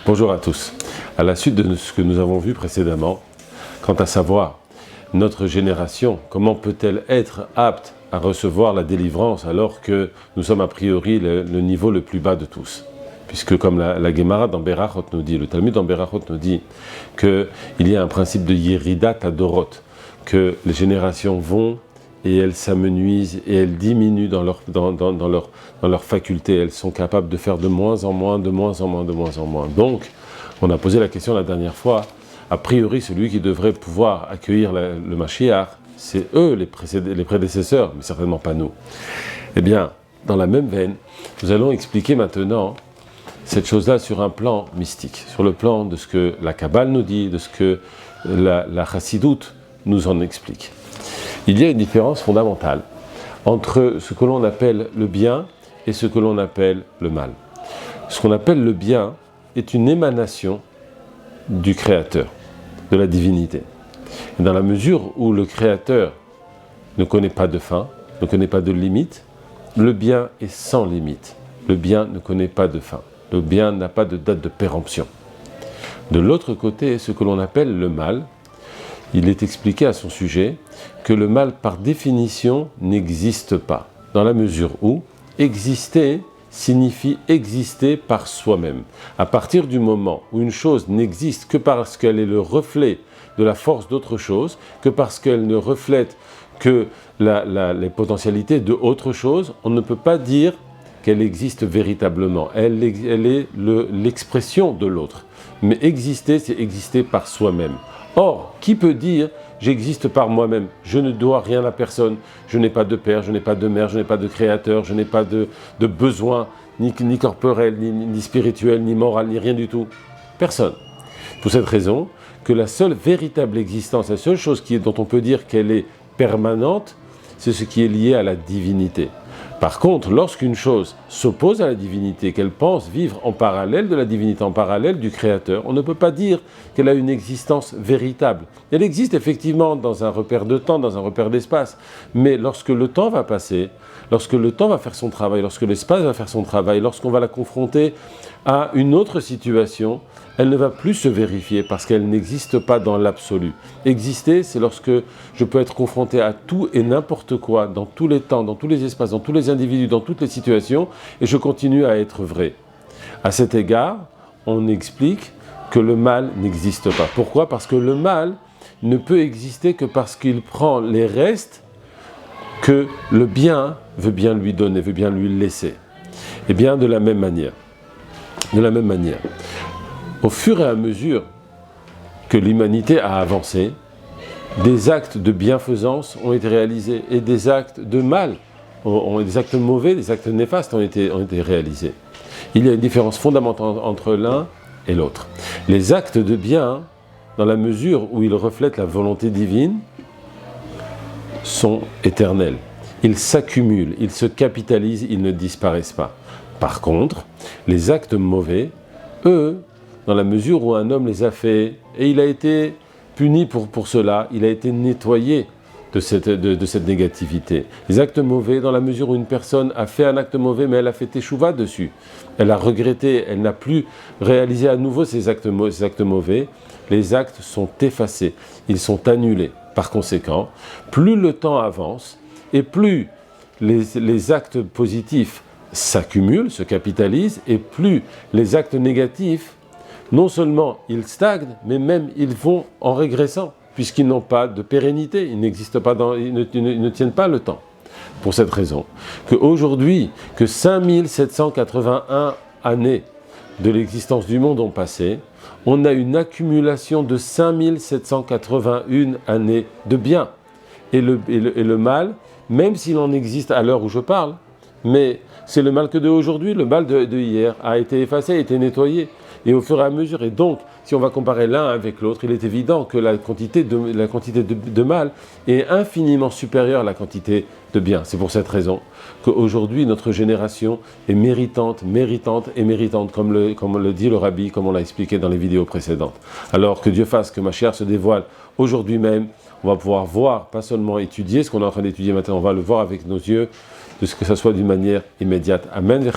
Bonjour à tous. À la suite de ce que nous avons vu précédemment, quant à savoir notre génération, comment peut-elle être apte à recevoir la délivrance alors que nous sommes a priori le niveau le plus bas de tous. Puisque comme la Gemara dans Berachot nous dit, le Talmud dans Berachot nous dit qu'il y a un principe de Yeridat Adorot, que les générations vont et elles s'amenuisent et elles diminuent dans leur faculté. Elles sont capables de faire de moins en moins. Donc, on a posé la question la dernière fois, a priori celui qui devrait pouvoir accueillir le Mashiach, c'est eux les prédécesseurs, mais certainement pas nous. Eh bien, dans la même veine, nous allons expliquer maintenant cette chose-là sur un plan mystique, sur le plan de ce que la Kabbale nous dit, de ce que la Chassidoute nous en explique. Il y a une différence fondamentale entre ce que l'on appelle le bien et ce que l'on appelle le mal. Ce qu'on appelle le bien est une émanation du Créateur, de la divinité. Et dans la mesure où le Créateur ne connaît pas de fin, ne connaît pas de limite, le bien est sans limite. Le bien ne connaît pas de fin. Le bien n'a pas de date de péremption. De l'autre côté, ce que l'on appelle le mal, il est expliqué à son sujet que le mal, par définition, n'existe pas, dans la mesure où exister signifie exister par soi-même. À partir du moment où une chose n'existe que parce qu'elle est le reflet de la force d'autre chose, que parce qu'elle ne reflète que les potentialités de autre chose, on ne peut pas dire qu'elle existe véritablement. Elle est l'expression de l'autre. Mais exister, c'est exister par soi-même. Or, qui peut dire « j'existe par moi-même, je ne dois rien à personne, je n'ai pas de père, je n'ai pas de mère, je n'ai pas de créateur, je n'ai pas de besoin, ni corporel, ni spirituel, ni moral, ni rien du tout ». Personne. Pour cette raison, que la seule véritable existence, la seule chose dont on peut dire qu'elle est permanente, c'est ce qui est lié à la divinité. Par contre, lorsqu'une chose s'oppose à la divinité, qu'elle pense vivre en parallèle de la divinité, en parallèle du Créateur, on ne peut pas dire qu'elle a une existence véritable. Elle existe effectivement dans un repère de temps, dans un repère d'espace, mais lorsque le temps va passer, lorsque le temps va faire son travail, lorsque l'espace va faire son travail, lorsqu'on va la confronter à une autre situation, elle ne va plus se vérifier parce qu'elle n'existe pas dans l'absolu. Exister, c'est lorsque je peux être confronté à tout et n'importe quoi, dans tous les temps, dans tous les espaces, dans tous les individus, dans toutes les situations, et je continue à être vrai. À cet égard, on explique que le mal n'existe pas. Pourquoi ? Parce que le mal ne peut exister que parce qu'il prend les restes que le bien veut bien lui donner, veut bien lui laisser. Et bien de la même manière, au fur et à mesure que l'humanité a avancé, des actes de bienfaisance ont été réalisés et des actes de mal, des actes mauvais, des actes néfastes ont été réalisés. Il y a une différence fondamentale entre l'un et l'autre. Les actes de bien, dans la mesure où ils reflètent la volonté divine, sont éternels. Ils s'accumulent, ils se capitalisent, ils ne disparaissent pas. Par contre, les actes mauvais, eux, dans la mesure où un homme les a faits, et il a été puni pour cela, il a été nettoyé de cette négativité. Les actes mauvais, dans la mesure où une personne a fait un acte mauvais, mais elle a fait teshuva dessus, elle a regretté, elle n'a plus réalisé à nouveau ces actes mauvais, les actes sont effacés, ils sont annulés. Par conséquent, plus le temps avance, et plus les actes positifs s'accumulent, se capitalisent, et plus les actes négatifs, non seulement ils stagnent, mais même ils vont en régressant, puisqu'ils n'ont pas de pérennité, ils n'existent pas, ils ne tiennent pas le temps. Pour cette raison, qu'aujourd'hui, que 5781 années de l'existence du monde ont passé, on a une accumulation de 5781 années de bien. Et le mal, même s'il en existe à l'heure où je parle, mais c'est le mal que d'aujourd'hui, le mal de hier a été effacé, a été nettoyé. Et au fur et à mesure, et donc, si on va comparer l'un avec l'autre, il est évident que la quantité de mal est infiniment supérieure à la quantité de bien. C'est pour cette raison qu'aujourd'hui, notre génération est méritante, comme le dit le Rabbi, comme on l'a expliqué dans les vidéos précédentes. Alors que Dieu fasse que Mashiach se dévoile aujourd'hui même, on va pouvoir voir, pas seulement étudier ce qu'on est en train d'étudier maintenant, on va le voir avec nos yeux, de ce que ça soit d'une manière immédiate. Amen.